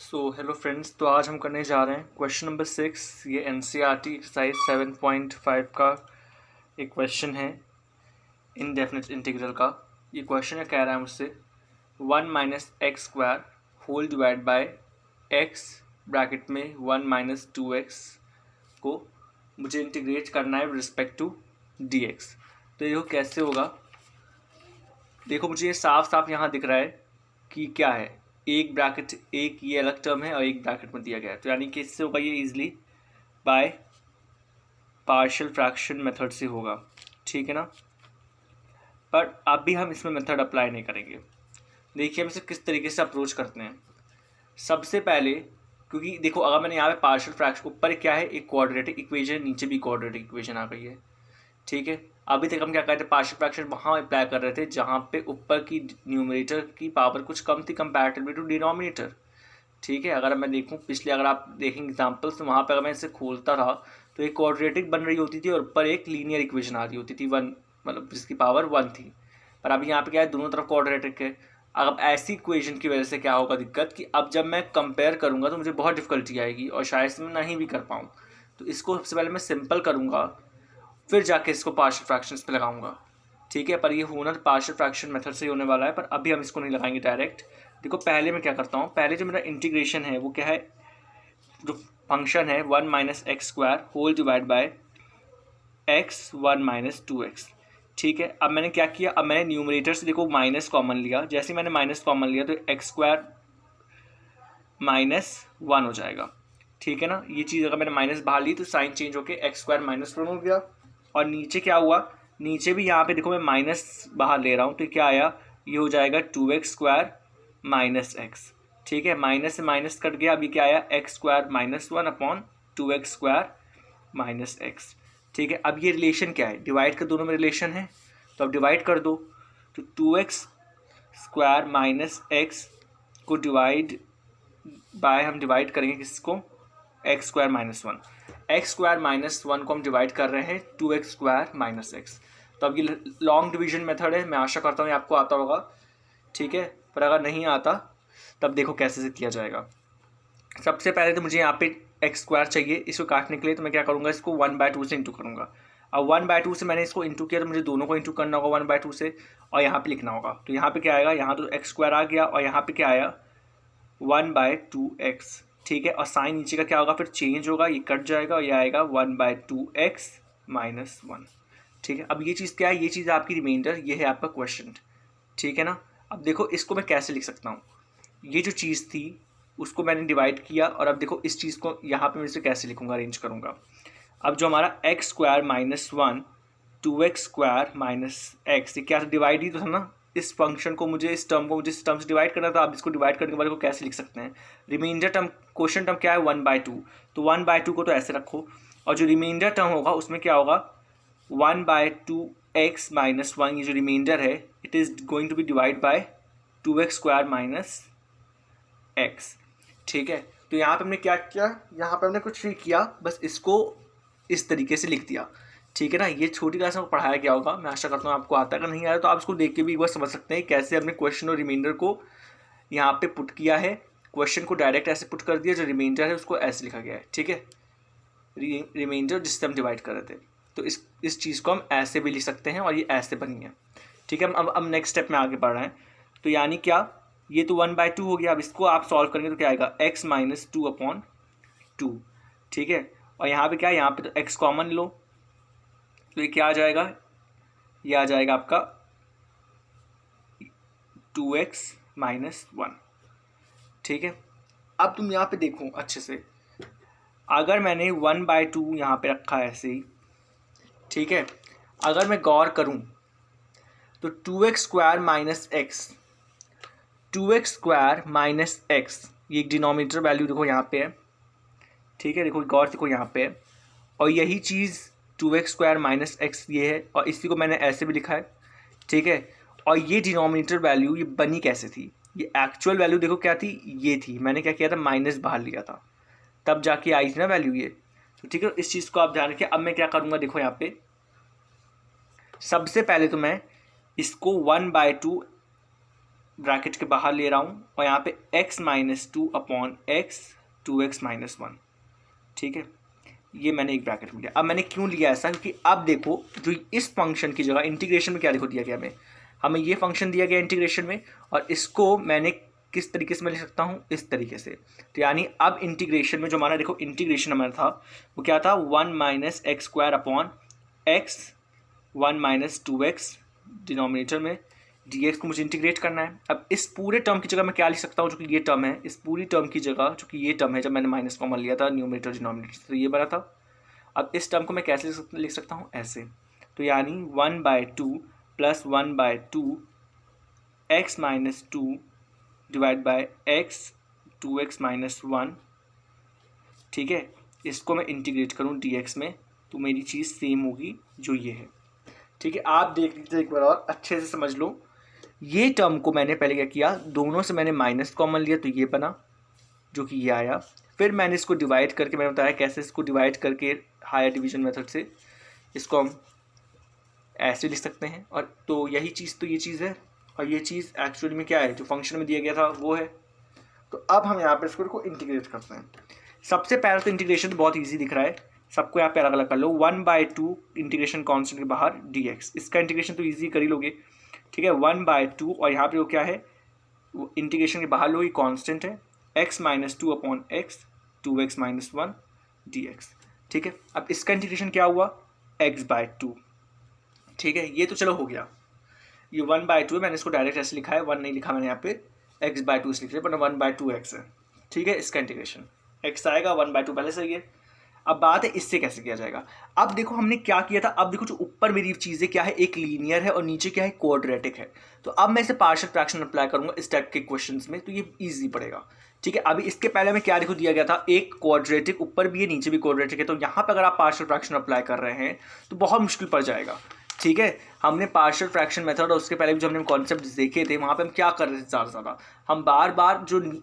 Hello friends, तो आज हम करने जा रहे हैं क्वेश्चन नंबर 6। ये एनसीईआरटी एक्सरसाइज 7.5 का एक क्वेश्चन है, इनडेफिनिट इंटीग्रल का। ये क्वेश्चन कह रहा है मुझसे 1 minus x square whole divide by x bracket में 1 माइनस 2x को मुझे इंटीग्रेट करना है रिस्पेक्ट टू dx। तो ये कैसे होगा, देखो मुझे ये साफ साफ यहाँ दिख रहा है कि क्या है, एक ब्रैकेट, एक ये अलग टर्म है और एक ब्रैकेट में दिया गया है। तो यानी कि इससे होगा ये easily by partial fraction method से होगा, ठीक है ना। पर अभी हम इसमें मेथड अप्लाई नहीं करेंगे। देखिए हम इसे किस तरीके से अप्रोच करते हैं। सबसे पहले, क्योंकि देखो अगर मैंने यहाँ पे पार्शियल फ्रैक्शन, ऊपर क्या है एक क्वाड्रेटिक इक्वेशन, नीचे भी क्वाड्रेटिक इक्वेशन आ गई है, ठीक है। अभी तक हम क्या करते थे, पार्शियल फ्रैक्शन वहाँ अप्लाई कर रहे थे जहाँ पे ऊपर की न्यूमरेटर की पावर कुछ कम थी कंपैरेटिवली टू डिनोमिनेटर, ठीक है। अगर मैं देखूँ पिछले, अगर आप देखेंगे एग्जाम्पल्स, तो वहाँ पे अगर मैं इसे खोलता रहा तो एक क्वाड्रेटिक बन रही होती थी और ऊपर एक लीनियर इक्वेशन आ रही होती थी 1, मतलब जिसकी पावर 1 थी। पर अभी यहाँ पे क्या है, दोनों तरफ क्वाड्रेटिक है। अब ऐसी इक्वेशन की वजह से क्या होगा दिक्कत, कि अब जब मैं कंपेयर करूँगा तो मुझे बहुत डिफिकल्टी आएगी और शायद से मैं नहीं भी कर पाऊँ। तो इसको सबसे पहले मैं सिंपल करूँगा, फिर जाके इसको पार्शियल फ्रैक्शंस पे लगाऊंगा, ठीक है। पर ये होना पार्शियल फ्रैक्शन मेथड से ही होने वाला है, पर अभी हम इसको नहीं लगाएंगे डायरेक्ट। देखो पहले मैं क्या करता हूँ, पहले जो मेरा इंटीग्रेशन है वो क्या है, जो फंक्शन है 1 minus x square whole divide by x 1 minus 2x, ठीक है। अब मैंने क्या किया, अब मैंने न्यूमरेटर से देखो माइनस कॉमन लिया। जैसे मैंने माइनस कॉमन लिया तो एक्स स्क्वायर माइनस 1 हो जाएगा, ठीक है ना। ये चीज़ अगर मैंने माइनस बाहर ली तो साइन चेंज होकर एक्स स्क्वायर माइनस 1 हो गया। और नीचे क्या हुआ, नीचे भी यहाँ पे देखो मैं माइनस बाहर ले रहा हूँ तो क्या आया, ये हो जाएगा 2x स्क्वायर माइनस एक्स, ठीक है। माइनस से माइनस कट गया, अभी क्या आया, x square minus 1 upon 2x square minus x, ठीक है। अब ये रिलेशन क्या है, डिवाइड का दोनों में रिलेशन है, तो अब डिवाइड कर दो। तो 2x स्क्वायर माइनस एक्स को डिवाइड बाय, हम डिवाइड करेंगे किसको, x square minus 1। X square minus 1 को हम डिवाइड कर रहे हैं 2x स्क्वायर माइनस एक्स। तो अब ये लॉन्ग डिवीजन मेथड है, मैं आशा करता हूँ ये आपको आता होगा, ठीक है। पर अगर नहीं आता तब देखो कैसे से किया जाएगा। सबसे पहले तो मुझे यहाँ पे एक्स स्क्वायर चाहिए, इसको काटने के लिए तो मैं क्या करूँगा, इसको 1/2 से इंटू करूँगा। अब 1/2 से मैंने इसको इंटू किया तो मुझे दोनों को इंटू करना होगा 1/2 से, और यहाँ पे लिखना होगा। तो यहाँ पे क्या आएगा, यहाँ तो एक्स स्क्वायर आ गया और यहाँ पे क्या आया 1/2x, ठीक है। और साइन नीचे का क्या होगा, फिर चेंज होगा, ये कट जाएगा और ये आएगा 1/2x माइनस 1, ठीक है। अब ये चीज़ क्या है, ये चीज़ आपकी रिमाइंडर, ये है आपका क्वेश्चन, ठीक है ना। अब देखो इसको मैं कैसे लिख सकता हूँ, ये जो चीज़ थी उसको मैंने डिवाइड किया, और अब देखो इस चीज़ को यहाँ पे मैं इसे कैसे लिखूँगा, अरेंज करूँगा। अब जो हमारा x square minus 1 2x square minus x, ये क्या डिवाइड ही तो था ना। इस फंक्शन को मुझे, इस टर्म को मुझे इस टर्म से डिवाइड करना था। आप इसको डिवाइड करने के बाद को कैसे लिख सकते हैं, रिमाइंडर टर्म, क्वेश्चन टर्म क्या है 1/2, तो 1/2 को तो ऐसे रखो, और जो रिमाइंडर टर्म होगा उसमें क्या होगा 1/2x माइनस 1, ये जो रिमाइंडर है it is going to be divide by 2x square minus x, ठीक है। तो यहाँ पे हमने क्या किया, यहाँ पे हमने कुछ नहीं किया, बस इसको इस तरीके से लिख दिया, ठीक है ना। ये छोटी क्लास में पढ़ाया गया होगा, मैं आशा करता हूँ आपको आता है। अगर नहीं आया तो आप इसको देख के भी एक बार समझ सकते हैं कैसे हमने क्वेश्चन और रिमाइंडर को यहाँ पे पुट किया है। क्वेश्चन को डायरेक्ट ऐसे पुट कर दिया, जो रिमाइंडर है उसको ऐसे लिखा गया है, ठीक है। रिमाइंडर जिससे हम डिवाइड कर रहे थे, तो इस चीज़ को हम ऐसे भी लिख सकते हैं और ये ऐसे बनी है, ठीक है। अब नेक्स्ट स्टेप में आगे बढ़ रहे हैं। तो यानी क्या, ये तो 1/2 हो गया। अब इसको आप सॉल्व करेंगे तो क्या आएगा, x माइनस 2/2, ठीक है। और यहाँ पे क्या है, यहाँ पे तो x कॉमन लो, तो ये क्या आ जाएगा, ये आ जाएगा आपका 2x माइनस 1, ठीक है। अब तुम यहाँ पे देखो अच्छे से, अगर मैंने 1/2 यहाँ पे रखा है ऐसे ही, ठीक है। अगर मैं गौर करूँ तो 2x square minus x, 2x square minus x, ये डिनोमिनेटर वैल्यू देखो यहाँ पे है, ठीक है। देखो गौर देखो यहाँ पे है, और यही चीज़ 2x स्क्वायर माइनस एक्स ये है, और इसी को मैंने ऐसे भी लिखा है, ठीक है। और ये डिनोमिनेटर वैल्यू ये बनी कैसे थी, ये एक्चुअल वैल्यू देखो क्या थी, ये थी। मैंने क्या किया था, माइनस बाहर लिया था, तब जाके आई थी ना वैल्यू ये, तो ठीक है। इस चीज़ को आप ध्यान रखिए। अब मैं क्या करूँगा, देखो यहाँ पे सबसे पहले तो मैं इसको 1/2 ब्रैकेट के बाहर ले रहा हूँ और यहाँ पे x minus 2 upon x 2x minus 1, ठीक है, ये मैंने एक ब्रैकेट में लिया। अब मैंने क्यों लिया ऐसा, क्योंकि अब देखो जो इस फंक्शन की जगह इंटीग्रेशन में क्या देखो दिया गया, हमें ये फंक्शन दिया गया इंटीग्रेशन में, और इसको मैंने किस तरीके से मैं लिख सकता हूँ, इस तरीके से। तो यानी अब इंटीग्रेशन में जो हमारा देखो इंटीग्रेशन हमारा था वो क्या था, 1 minus x square upon x 1 minus 2x denominator में dx को मुझे इंटीग्रेट करना है। अब इस पूरे टर्म की जगह मैं क्या लिख सकता हूँ, जो कि ये टर्म है, इस पूरी टर्म की जगह जो कि ये टर्म है, जब मैंने माइनस कॉमन लिया था न्यूमरेटर डिनोमिनेटर तो ये बना था। अब इस टर्म को मैं कैसे लिख सकता हूँ, ऐसे। तो यानी 1/2 plus 1/2 x minus 2 divide by x 2x minus 1, ठीक है, इसको मैं इंटीग्रेट करूँ dx में तो मेरी चीज़ सेम होगी जो ये है, ठीक है। आप देख लीजिए एक बार और अच्छे से समझ लो। ये टर्म को मैंने पहले क्या किया, दोनों से मैंने माइनस कॉमन लिया तो ये बना, जो कि ये आया। फिर मैंने इसको डिवाइड करके, मैंने बताया कैसे इसको डिवाइड करके हायर डिवीजन मेथड से इसको हम ऐसे लिख सकते हैं। और तो यही चीज़ तो ये चीज़ है, और ये चीज़ एक्चुअली में क्या है, जो फंक्शन में दिया गया था वो है। तो अब हम यहाँ पर इसको इंटीग्रेट करते हैं। सबसे पहले तो इंटीग्रेशन तो बहुत ईजी दिख रहा है, सबको यहाँ पे अलग अलग कर लो। 1/2 इंटीग्रेशन कॉन्स्टेंट के बाहर dx, इसका इंटीग्रेशन तो ईजी कर ही लोगे, ठीक है। 1/2 और यहाँ पे वो क्या है, वो इंटीग्रेशन के बाहर लो, ये कॉन्स्टेंट है, x minus 2 upon x 2x minus 1 dx, ठीक है। अब इसका इंटीग्रेशन क्या हुआ, x/2, ठीक है। ये तो चलो हो गया, ये 1/2 है, मैंने इसको डायरेक्ट ऐसे लिखा है, 1 नहीं लिखा मैंने यहाँ पे, x/2 लिख लिया, पर 1/2x है, ठीक है। इसका इंटीग्रेशन x आएगा, 1/2 पहले से ही है। अब बात है इससे कैसे किया जाएगा। अब देखो हमने क्या किया था, अब देखो जो ऊपर मेरी चीज़ें क्या है, एक लीनियर है और नीचे क्या है, क्वाड्रेटिक है। तो अब मैं इसे पार्शियल फ्रैक्शन अप्लाई करूंगा इस टाइप के क्वेश्चंस में, तो ये इजी पड़ेगा, ठीक है। अभी इसके पहले में क्या देखो दिया गया था, एक क्वाड्रेटिक ऊपर भी है नीचे भी क्वाड्रेटिक है, तो यहाँ पर अगर आप पार्शियल फ्रैक्शन अप्लाई कर रहे हैं तो बहुत मुश्किल पड़ जाएगा, ठीक है। हमने पार्शियल फ्रैक्शन मेथड और उसके पहले भी जो हमने कॉन्सेप्ट देखे थे, वहाँ पर हम क्या कर रहे थे, ज़्यादा हम बार बार जो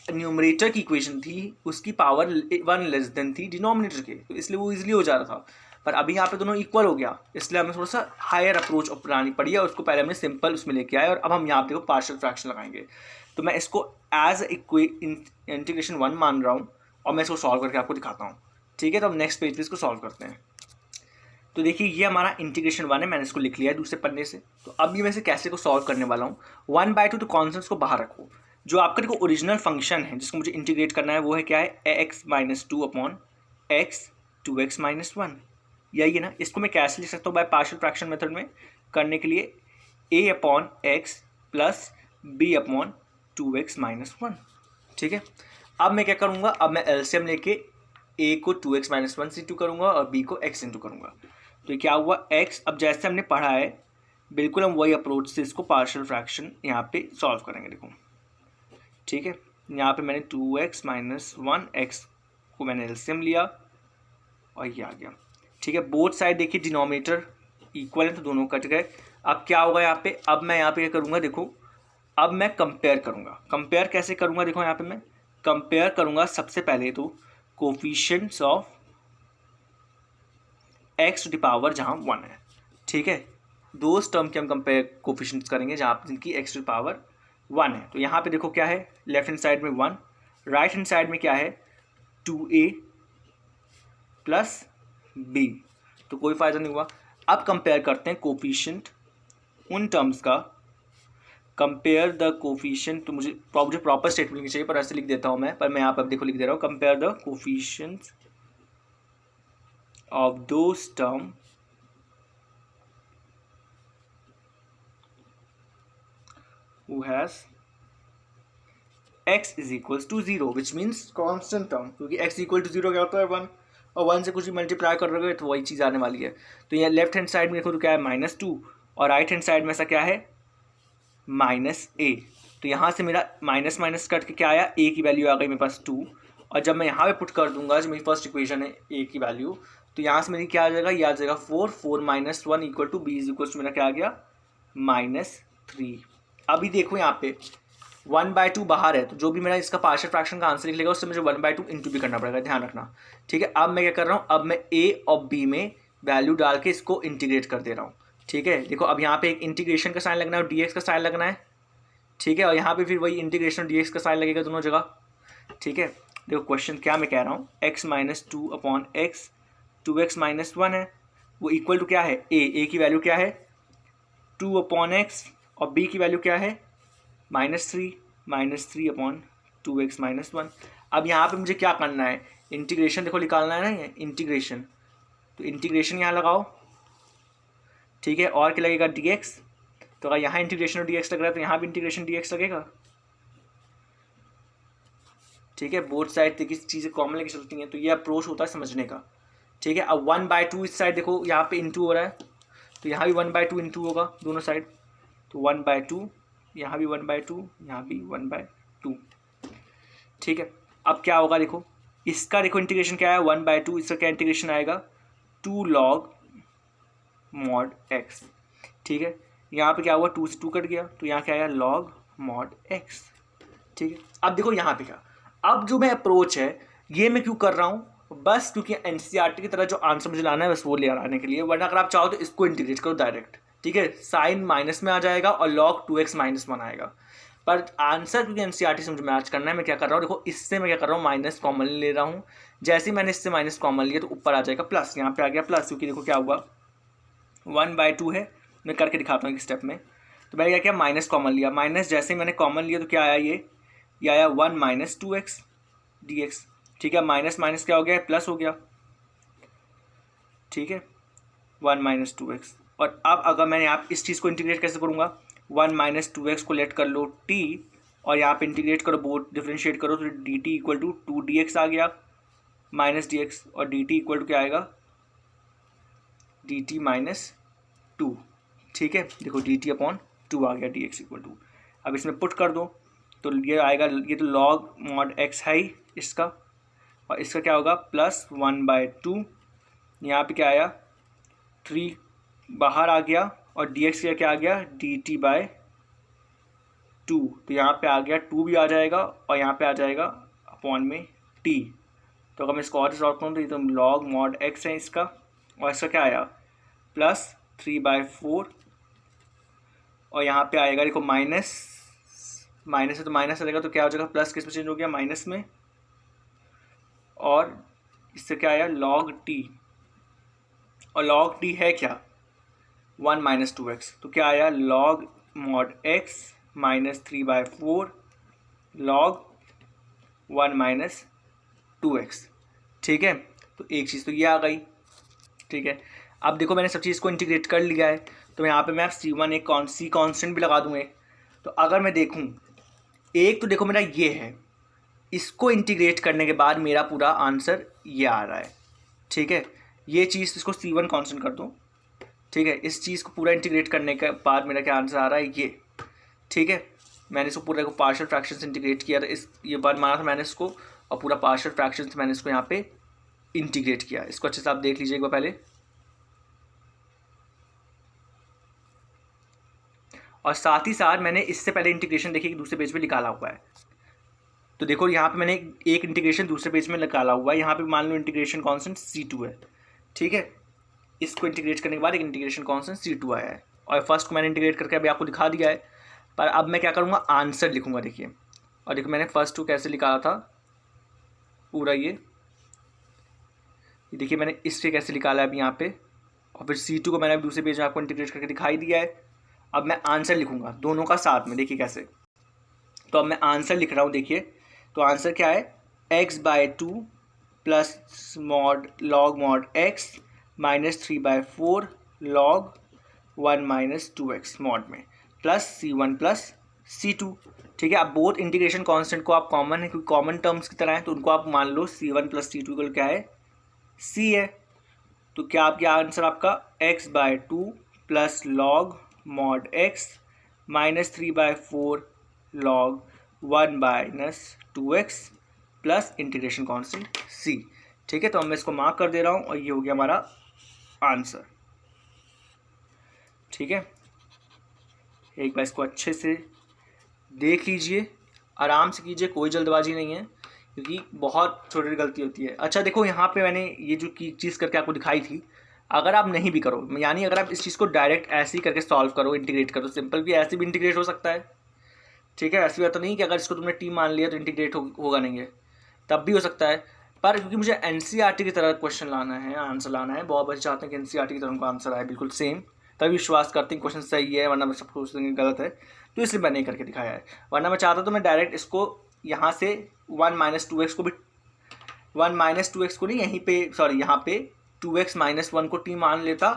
न्यूमरेटर की इक्वेशन थी उसकी पावर 1 लेस देन थी डिनोमिनेटर के, तो इसलिए वो इजीली हो जा रहा था। पर अभी यहाँ पे दोनों इक्वल हो गया, इसलिए हमें थोड़ा सा हायर अप्रोच अपनानी पड़ी है, और उसको पहले हमने सिंपल उसमें लेके आए, और अब हम यहाँ पे पार्शियल फ्रैक्शन लगाएंगे। तो मैं इसको एज इंटीग्रेशन 1 मान रहा हूँ, और मैं इसको सॉल्व करके आपको दिखाता हूँ, ठीक है। तो हम नेक्स्ट पेज पे इसको सॉल्व करते हैं। तो देखिए ये हमारा इंटीग्रेशन 1 है, मैंने इसको लिख लिया है दूसरे पन्ने से। तो अब ये मैं इसे कैसे को सॉल्व करने वाला हूँ, 1/2 तो कॉन्स्टेंट्स को बाहर रखो, जो आपका देखो ओरिजिनल फंक्शन है जिसको मुझे इंटीग्रेट करना है वो है क्या है, x minus 2 upon x 2x minus 1, यही है ना। इसको मैं कैसे लिख सकता हूँ, बाय पार्शियल फ्रैक्शन मेथड में करने के लिए a upon x plus b upon 2x minus 1, ठीक है। अब मैं क्या करूँगा, अब मैं एलसीएम लेके a को 2x माइनस 1 से इंटू करूँगा और b को x इंटू करूँगा। तो ये क्या हुआ x, अब जैसे हमने पढ़ा है बिल्कुल हम वही अप्रोच से इसको पार्शियल फ्रैक्शन यहाँ पे सॉल्व करेंगे, देखो, ठीक है। यहाँ पे मैंने 2x माइनस 1 x को मैंने एलसीएम लिया और ये आ गया, ठीक है। बोथ साइड देखिए डिनोमिनेटर इक्वल है तो दोनों कट गए। अब क्या होगा यहाँ पे, अब मैं यहाँ पे क्या करूँगा, देखो अब मैं कंपेयर करूँगा। कंपेयर कैसे करूँगा, देखो यहाँ पे मैं कंपेयर करूँगा सबसे पहले तो coefficients of x to the power जहाँ 1 है, ठीक है। दो टर्म के हम कंपेयर कोफिशिएंट्स करेंगे जहाँ जिनकी x टू द पावर 1 है। तो यहाँ पे देखो क्या है, लेफ्ट हैंड साइड में 1, राइट हैंड साइड में क्या है 2a प्लस b, तो कोई फ़ायदा नहीं हुआ। अब कंपेयर करते हैं कोफिशिएंट उन टर्म्स का, कंपेयर द कोफिशिएंट, तो मुझे प्रॉपर स्टेटमेंट लिखनी चाहिए पर ऐसे लिख देता हूँ मैं, पर मैं यहाँ पर देखो लिख दे रहा हूँ, compare the coefficients of those term who has x is equals to 0 which means constant term, क्योंकि x equal to 0 क्या होता है 1, और 1 से कुछ भी मल्टीप्लाई कर रहे हो तो वही चीज़ आने वाली है। तो यहाँ लेफ्ट हैंड साइड में देखो तो क्या है -2, और राइट हैंड साइड में ऐसा क्या है -a। तो यहाँ से मेरा माइनस माइनस कट के क्या आया, a की वैल्यू आ गई मेरे पास 2, और जब मैं यहाँ पे पुट कर दूंगा, जो मेरी फर्स्ट इक्वेशन है a की वैल्यू, तो यहाँ से मेरी क्या आ जाएगा, ये आ जाएगा 4 minus 1 equal to b is equal to मेरा क्या आ गया -3। अभी देखो यहाँ पे 1/2 बाहर है, तो जो भी मेरा इसका पार्शियल फ्रैक्शन का आंसर निकलेगा उससे मुझे 1/2 इंटू भी करना पड़ेगा, ध्यान रखना, ठीक है। अब मैं क्या कर रहा हूँ, अब मैं a और b में वैल्यू डाल के इसको इंटीग्रेट कर दे रहा हूँ, ठीक है। देखो अब यहाँ पे एक इंटीग्रेशन का साइन लगना है और dx का साइन लगना है, ठीक है, और यहाँ पे फिर वही इंटीग्रेशन डी एक्स का साइन लगेगा दोनों जगह। ठीक है, देखो क्वेश्चन क्या मैं कह रहा हूँ, x minus two upon x, 2x minus one है, वो इक्वल टू क्या है, a की वैल्यू क्या है 2 अपॉन एक्स, और b की वैल्यू क्या है -3 अपॉन 2x माइनस वन। अब यहाँ पे मुझे क्या करना है, इंटीग्रेशन देखो निकालना है ना, ये इंटीग्रेशन, तो इंटीग्रेशन यहाँ लगाओ। ठीक है, और क्या लगेगा dx, तो अगर यहाँ इंटीग्रेशन और dx लग रहा है तो यहाँ भी इंटीग्रेशन dx लगेगा। ठीक है, बोथ साइड देखिए चीज़ें कॉमन लेके चलती हैं, तो ये अप्रोच होता है समझने का। ठीक है, अब 1/2 इस साइड देखो यहाँ पे इंटू हो रहा है, तो यहाँ भी 1/2 इंटू होगा दोनों साइड, तो 1/2, यहाँ भी 1/2, यहाँ भी 1/2। ठीक है, अब क्या होगा देखो, इसका देखो इंटीग्रेशन क्या है 1/2, इसका क्या इंटीग्रेशन आएगा 2 log mod x। ठीक है, यहाँ पे क्या हुआ 2 से 2 कट गया, तो यहाँ क्या आया log mod x। ठीक है, अब देखो यहाँ पे क्या, अब जो मैं अप्रोच है ये मैं क्यों कर रहा हूँ, बस क्योंकि एनसीईआरटी की तरह जो आंसर मुझे लाना है बस वो ले आने के लिए, वरना अगर आप चाहो तो इसको इंटीग्रेट करो डायरेक्ट। ठीक है, साइन माइनस में आ जाएगा और log 2x माइनस वन आएगा, पर आंसर क्योंकि एनसीईआरटी से मुझे मैच करना है, मैं क्या कर रहा हूँ देखो, इससे मैं क्या कर रहा हूँ माइनस कॉमन ले रहा हूँ। जैसे ही मैंने इससे माइनस कॉमन लिया तो ऊपर आ जाएगा प्लस, यहाँ पे आ गया प्लस, क्योंकि देखो क्या हुआ 1/2 है, मैं करके दिखाता हूँ एक स्टेप में। तो मैंने क्या किया माइनस कॉमन लिया, माइनस जैसे ही मैंने कॉमन लिया तो क्या आया ये आया 1 माइनस 2x dx। ठीक है, माइनस माइनस क्या हो गया प्लस हो गया। ठीक है, 1 माइनस 2x, और अब अगर मैं यहाँ इस चीज़ को इंटीग्रेट कैसे करूँगा, 1 माइनस 2x को लेट कर लो t, और यहाँ पे इंटीग्रेट करो, बोथ डिफ्रेंशिएट करो, तो dt इक्वल टू 2dx आ गया माइनस dx, और dt इक्वल टू क्या आएगा dt माइनस 2। ठीक है, देखो dt अपॉन 2 आ गया dx इक्वल टू, अब इसमें पुट कर दो तो ये आएगा, ये तो log mod x है ही इसका, और इसका क्या होगा प्लस 1/2, यहाँ पे क्या आया 3 बाहर आ गया, और dx का क्या आ गया dt/2, तो यहाँ पे आ गया 2 भी आ जाएगा, और यहाँ पे आ जाएगा अपॉन में t। तो अगर मैं इसको और सॉल्व करूँ तो ये तो log mod x है इसका, और इसका क्या आया प्लस 3/4, और यहाँ पे आएगा देखो माइनस है तो माइनस आ जाएगा, तो क्या हो जाएगा प्लस किस में चेंज हो गया माइनस में, और इससे क्या आया log t, और log t है क्या 1 माइनस 2x, तो क्या आया log mod x minus 3/4 log 1 minus 2x। ठीक है, तो एक चीज़ तो ये आ गई। ठीक है, अब देखो मैंने सब चीज़ को इंटीग्रेट कर लिया है, तो यहाँ पे मैं c1 एक सी कॉन्स्टेंट भी लगा दूँगा। तो अगर मैं देखूँ एक, तो देखो मेरा ये है, इसको इंटीग्रेट करने के बाद मेरा पूरा आंसर ये आ रहा है। ठीक है, ये चीज़ इसको c1 कांस्टेंट कर दो। ठीक है, इस चीज़ को पूरा इंटीग्रेट करने के बाद मेरा क्या आंसर आ रहा है ये। ठीक है, मैंने इसको पूरा को पार्शियल फ्रैक्शन से इंटीग्रेट किया था, इस ये बार माना था मैंने इसको, और पूरा पार्शियल फ्रैक्शन से मैंने इसको यहाँ पे इंटीग्रेट किया। इसको अच्छे से आप देख लीजिए एक बार पहले, और साथ ही साथ मैंने इससे पहले इंटीग्रेशन देखिए कि दूसरे पेज पे निकाला हुआ है। तो देखो यहाँ पे मैंने एक इंटीग्रेशन दूसरे पेज में निकाला हुआ है, यहाँ पे मान लो इंटीग्रेशन कांस्टेंट c2 है। ठीक है, इसको इंटीग्रेट करने के बाद एक इंटीग्रेशन कांस्टेंट c2 आया है, और फर्स्ट को मैंने इंटीग्रेट करके अभी आपको दिखा दिया है। पर अब मैं क्या करूँगा आंसर लिखूँगा, देखिए, और देखो मैंने फर्स्ट को कैसे निकाला था पूरा ये देखिए मैंने इससे कैसे निकाला है अभी यहाँ पे, और फिर c2 को मैंने अभी दूसरे पेज में आपको इंटीग्रेट करके दिखाई दिया है। अब मैं आंसर लिखूँगा दोनों का साथ में, देखिए कैसे। तो अब मैं आंसर लिख रहा हूँ, देखिए तो आंसर क्या है x/2 plus log mod x minus 3/4 log 1 minus 2x mod में प्लस c1 प्लस c2। ठीक है, अब बोथ इंटीग्रेशन कांस्टेंट को आप कॉमन है क्योंकि कॉमन टर्म्स की तरह है, तो उनको आप मान लो c1 प्लस c2 इक्वल क्या है c है। तो क्या आपका आंसर आपका x/2 plus log mod x minus 3/4 log 1 minus 2x plus integration constant c। ठीक है, तो मैं इसको मार्क कर दे रहा हूँ, और ये हो गया हमारा आंसर। ठीक है, एक बार इसको अच्छे से देख लीजिए, आराम से कीजिए, कोई जल्दबाजी नहीं है क्योंकि बहुत छोटी गलती होती है। अच्छा देखो यहाँ पे मैंने ये जो चीज़ करके आपको दिखाई थी, अगर आप नहीं भी करो, यानी अगर आप इस चीज़ को डायरेक्ट ऐसे ही करके सॉल्व करो, इंटीग्रेट करो, सिंपल भी ऐसे भी इंटीग्रेट हो सकता है। ठीक है, ऐसी बात तो नहीं कि अगर इसको तुमने टी मान लिया तो इंटीग्रेट होगा नहीं है, तब भी हो सकता है। पर क्योंकि मुझे एनसीईआरटी की तरह क्वेश्चन लाना है, आंसर लाना है, बहुत बच्चे चाहते हैं कि एनसीईआरटी की तरह उनको आंसर आए बिल्कुल सेम, तभी विश्वास करते हैं क्वेश्चन सही है, वरना मैं सब सोचते हैं गलत है, तो इसलिए मैं नहीं करके दिखाया है। वरना मैं चाहता तो मैं डायरेक्ट इसको यहाँ से 1 - 2x को भी 1 - 2x को नहीं, यहीं पे सॉरी यहाँ पे 2x - 1 को टी मान लेता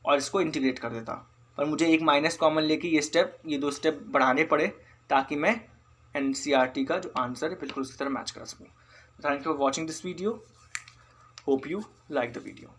और इसको इंटीग्रेट कर देता, पर मुझे एक माइनस कॉमन लेके ये 2 स्टेप बढ़ाने पड़े ताकि मैं एनसीईआरटी का जो आंसर है बिल्कुल उसकी तरह मैच करा सकूँ। Thank you for watching this video, hope you like the video.